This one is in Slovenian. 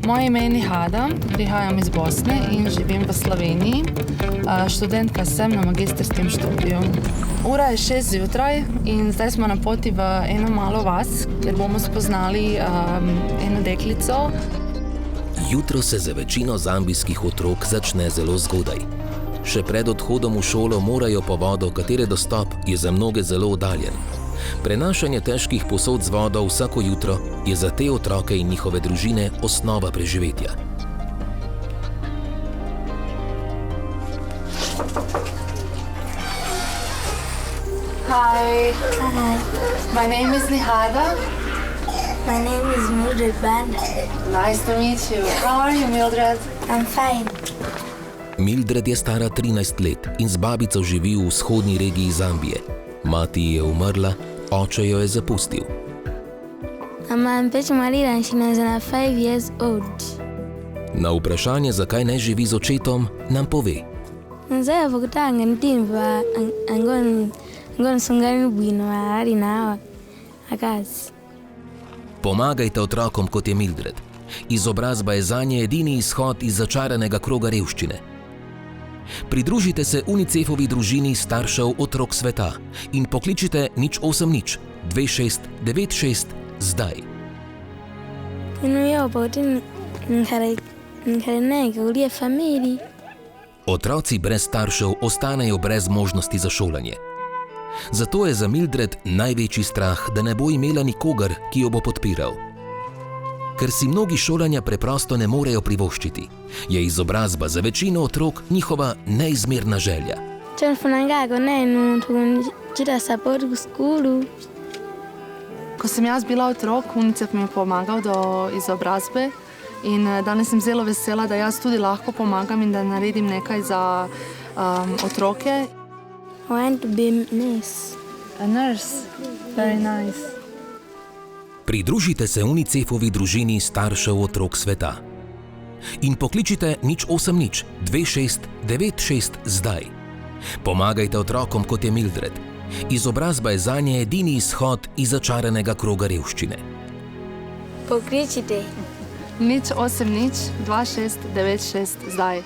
Moje ime je Nihada, prihajam iz Bosne in živim v Sloveniji. Študentka sem na magistrskem študiju. Ura je 6 zjutraj in zdaj smo na poti v eno malo vas, kjer bomo spoznali eno deklico. Jutro se za večino zambijskih otrok začne zelo zgodaj. Še pred odhodom v šolo morajo po vodo, katere dostop je za mnoge zelo oddaljen. Prenašanje težkih posod z vodo vsako jutro je za te otroke in njihove družine osnova preživetja. Hi. Hi. My name is Nihada. My name is Mildred Band. Nice to meet you. How are you, Mildred? I'm fine. Mildred je stara 13 let in z babico živi v vzhodni regiji Zambije. Mati je umrla, oče jo je zapustil. I'm Marila and she is 5 years old. Na vprašanje, zakaj ne živi z očetom, nam pove. Nzaya vokutanga ntimba angon sungani bwino ali nawa akazi. Pomagajte otrokom, kot je Mildred. Izobrazba je zanje edini izhod iz začaranega kroga revščine. Pridružite se UNICEF-ovi družini staršev otrok sveta in pokličite 080 26 96 zdaj. Otroci brez staršev ostanejo brez možnosti za šolanje. Zato je za Mildred največji strah, da ne bo imela nikogar, ki jo bo podpiral. Ker si mnogi šolanja preprosto ne morejo privoščiti, je izobrazba za večino otrok njihova neizmerna želja. Ko sem jaz bila otrok, UNICEF mi je pomagal do izobrazbe in danes sem zelo vesela, da jaz tudi lahko pomagam in da naredim nekaj za otroke. I want to be a nurse. A nurse? Very nice. Pridružite se UNICEF-ovi družini staršev otrok sveta in pokličite 080 26 96 zdaj. Pomagajte otrokom, kot je Mildred. Izobrazba je zanje edini izhod iz začaranega kroga revščine. Pokličite 080 26 96 zdaj.